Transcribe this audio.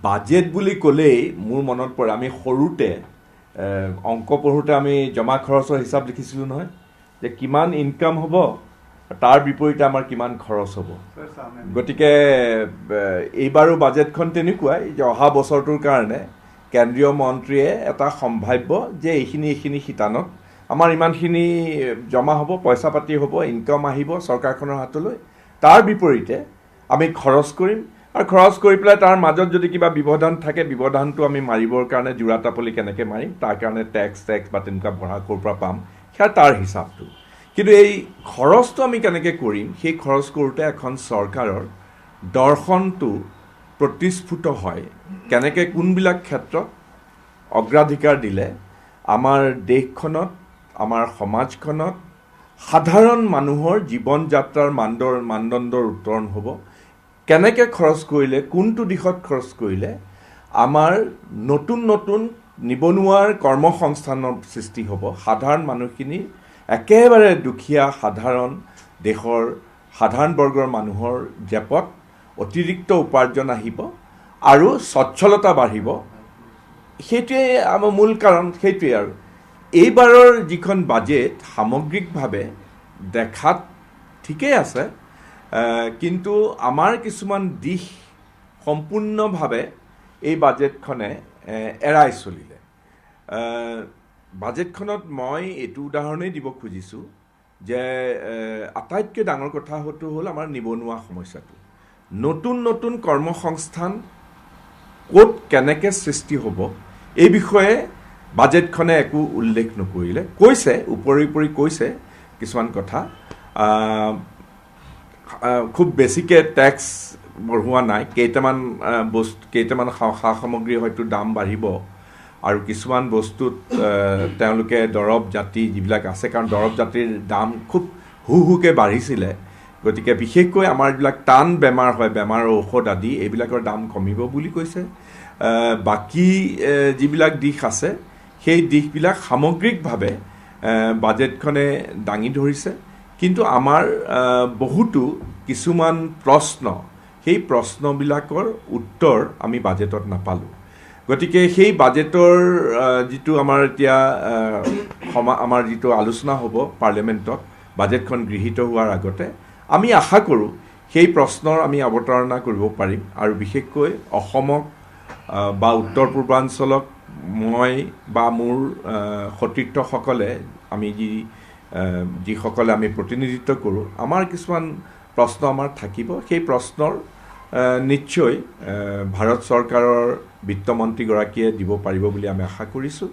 budget বুলি ক'লেই মোৰ মনত পৰে আমি সৰুতে অংক পঢ়োঁতে আমি জমা খৰচৰ হিচাপ লিখিছিলোঁ নহয় যে কিমান ইনকাম হ'ব তাৰ বিপৰীতে আমাৰ কিমান খৰচ হ'ব গতিকে এইবাৰো বাজেটখন তেনেকুৱাই যে অহা বছৰটোৰ কাৰণে কেন্দ্ৰীয় মন্ত্ৰীয়ে এটা সম্ভাৱ্য যে এইখিনি শিতানত আমাৰ ইমানখিনি জমা হ'ব পইচা পাতি হ'ব ইনকাম আহিব চৰকাৰখনৰ হাতলৈ তাৰ বিপৰীতে আমি খৰচ কৰিম আৰু খৰচ কৰি পেলাই তাৰ মাজত যদি কিবা ব্যৱধান থাকে ব্যৱধানটো আমি মাৰিবৰ কাৰণে জোৰা টাপলি কেনেকৈ মাৰিম তাৰ কাৰণে টেক্স বা তেনেকুৱা ভৰা ক'ৰ পৰা পাম সেয়া তাৰ হিচাপটো কিন্তু এই খৰচটো আমি কেনেকৈ কৰিম সেই খৰচ কৰোঁতে এখন চৰকাৰৰ দৰ্শনটো প্ৰতিস্ফুট হয় কেনেকৈ কোনবিলাক ক্ষেত্ৰত অগ্ৰাধিকাৰ দিলে আমাৰ দেশখনত আমাৰ সমাজখনত সাধাৰণ মানুহৰ জীৱন যাত্ৰাৰ মানদণ্ডৰ উত্তৰণ হ'ব কেনেকৈ খৰচ কৰিলে কোনটো দিশত খৰচ কৰিলে আমাৰ নতুন নতুন নিবনুৱাৰ কৰ্মসংস্থানৰ সৃষ্টি হ'ব সাধাৰণ মানুহখিনি একেবাৰে দুখীয়া সাধাৰণ দেশৰ সাধাৰণ বৰ্গৰ মানুহৰ জেপত অতিৰিক্ত উপাৰ্জন আহিব আৰু স্বচ্ছলতা বাঢ়িব সেইটোৱে আমাৰ মূল কাৰণ সেইটোৱে আৰু এইবাৰৰ যিখন বাজেট সামগ্ৰিকভাৱে দেখাত ঠিকেই আছে কিন্তু আমাৰ কিছুমান দিশ সম্পূৰ্ণভাৱে এই বাজেটখনে এৰাই চলিলে বাজেটখনত মই এইটো উদাহৰণেই দিব খুজিছোঁ যে আটাইতকৈ ডাঙৰ কথাটো হ'ল আমাৰ নিবনুৱা সমস্যাটো নতুন নতুন কৰ্মসংস্থান ক'ত কেনেকৈ সৃষ্টি হ'ব এই বিষয়ে বাজেটখনে একো উল্লেখ নকৰিলে কৈছে উপৰি কৈছে কিছুমান কথা খুব বেছিকৈ টেক্স বঢ়োৱা নাই কেইটামান সা সামগ্ৰী হয়তো দাম বাঢ়িব আৰু কিছুমান বস্তুত তেওঁলোকে দৰৱ জাতি যিবিলাক আছে কাৰণ দৰৱ জাতিৰ দাম খুব হুকৈ বাঢ়িছিলে গতিকে বিশেষকৈ আমাৰ যিবিলাক টান বেমাৰ হয় বেমাৰৰ ঔষধ আদি এইবিলাকৰ দাম কমিব বুলি কৈছে বাকী যিবিলাক দিশ আছে সেই দিশবিলাক সামগ্ৰিকভাৱে বাজেটখনে দাঙি ধৰিছে কিন্তু আমাৰ বহুতো কিছুমান প্ৰশ্ন সেই প্ৰশ্নবিলাকৰ উত্তৰ আমি বাজেটত নাপালোঁ গতিকে সেই বাজেটৰ যিটো আমাৰ এতিয়া আমাৰ যিটো আলোচনা হ'ব পাৰ্লিয়ামেণ্টত বাজেটখন গৃহীত হোৱাৰ আগতে আমি আশা কৰোঁ সেই প্ৰশ্নৰ আমি অৱতাৰণা কৰিব পাৰিম আৰু বিশেষকৈ অসমক বা উত্তৰ পূৰ্বাঞ্চলক মই বা মোৰ সতীৰ্থসকলে আমি যিসকলে আমি প্ৰতিনিধিত্ব কৰোঁ আমাৰ কিছুমান প্ৰশ্ন আমাৰ থাকিব সেই প্ৰশ্নৰ নিশ্চয় ভাৰত চৰকাৰৰ বিত্তমন্ত্ৰীগৰাকীয়ে দিব পাৰিব বুলি আমি আশা কৰিছোঁ